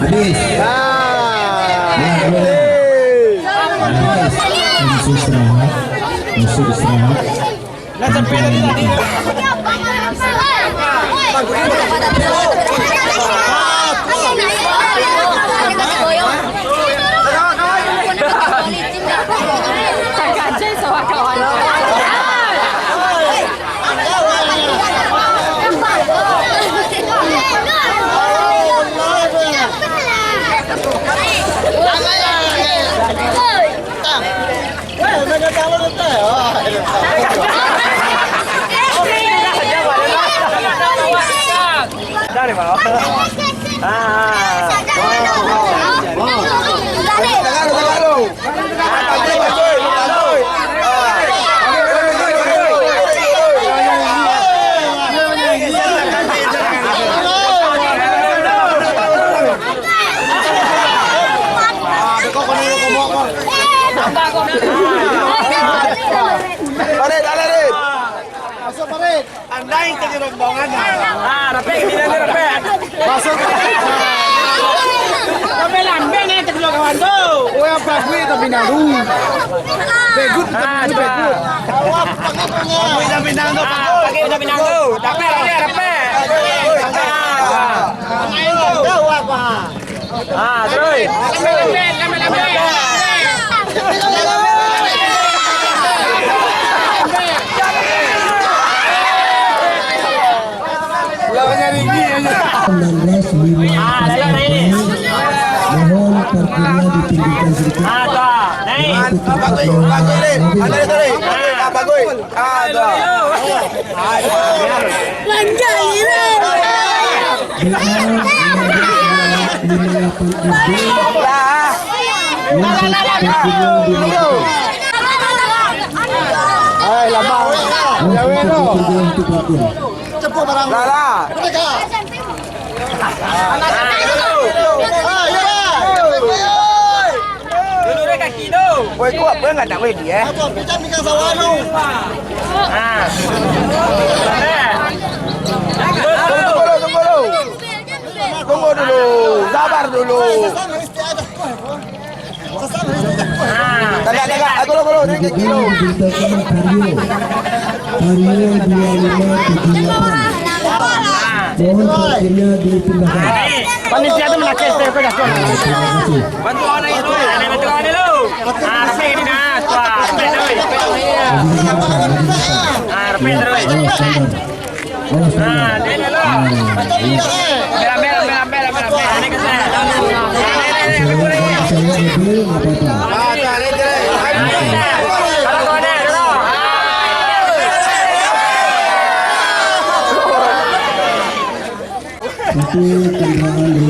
Habis. Musuh istirahat. Musuh istirahat. Nah sampai tadi. Dari mana? Andain ke rombongan. Rapi kita ni rapi. Masuk. Kami lambe ni terus kawan tu. Oh yang bagus tapi naru. Bagus tapi bagus. Bagus tapi naru. Bagus tapi naru. Rapi rapi. Tahu apa? Terus. Lambe. Mohon parkirnya ditinggikan sedikit. Cepat barang. Lala. Dulu kaki tu. Kau apa enggak nak wedi Apa pijam ikan sawah tu. Tunggu dulu. Sabar dulu. Tagak. Tunggu kilo. Mario 2578. Mohon parkirnya dipindahkan. Panitia tu melakis saya kau dah. Bantu orang itu. Bantu orang dulu. Sini nak. Rapi terus. Rapi terus. Ni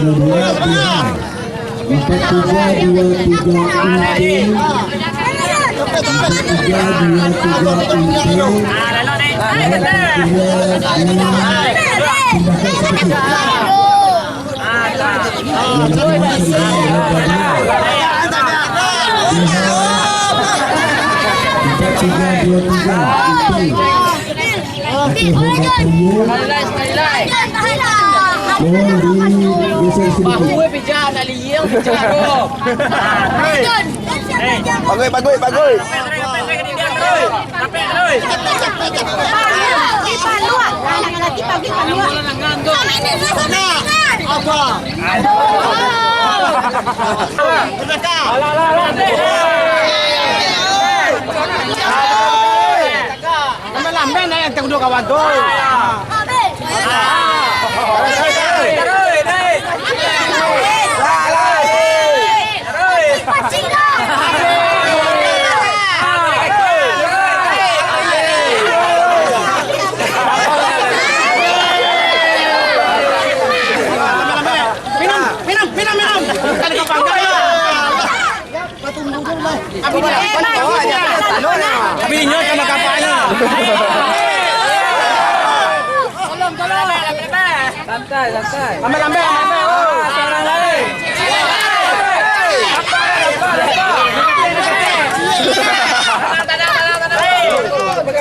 dulu. Ambil. Ini kita. Satu kendaraan nomor 2 4323 Bagus. Nama lambe na yang tengok kawan tu. Apinya sama kapalnya. Santai. Ambil. Seorang lagi.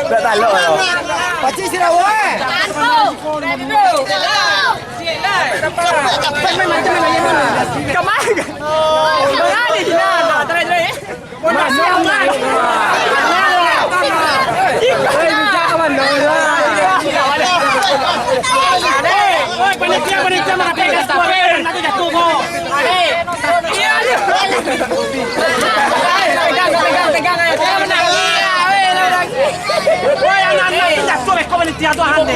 Tak taluk lo. Pakcik sirah weh. Macam mana? Berani je lah. Try. Masuk man. Bijak kawan. Oi, panitia mengatakan nanti jatuh kok. Iya dia. Pegang aja. Saya menang. Woi, anak-anak jatuh kok panitia tu hande.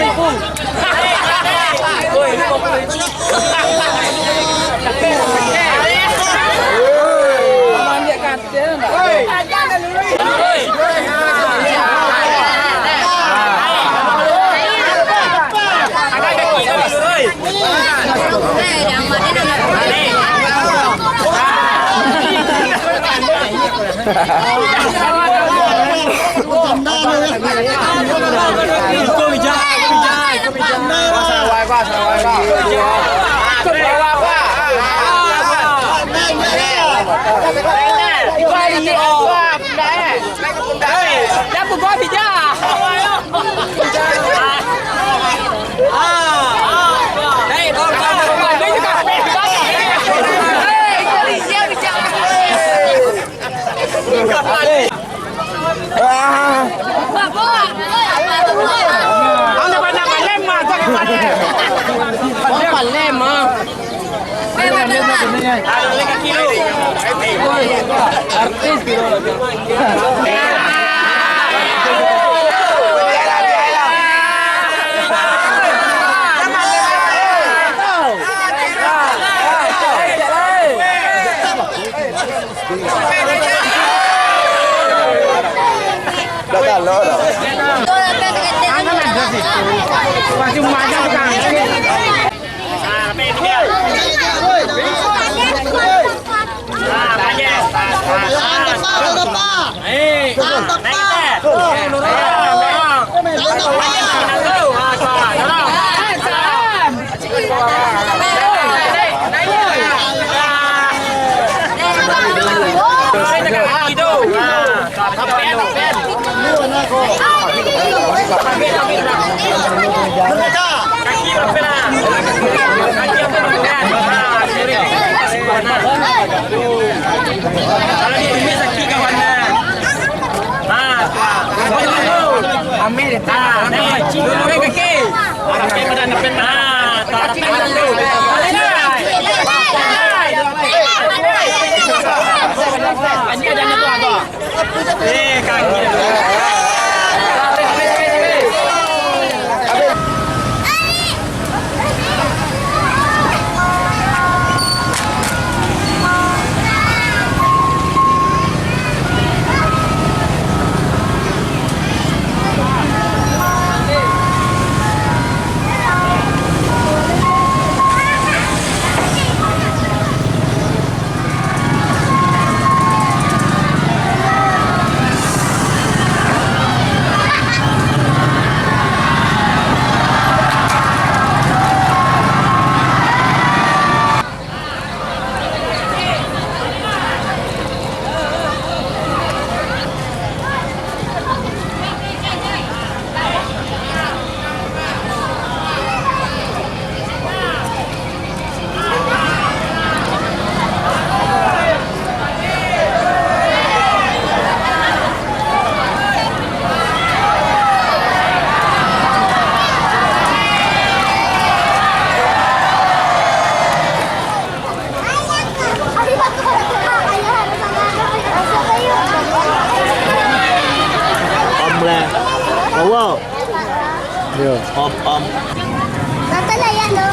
Tata na yan, no?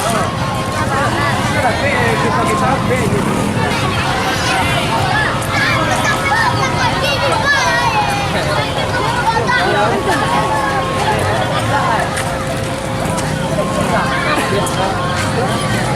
Thank you.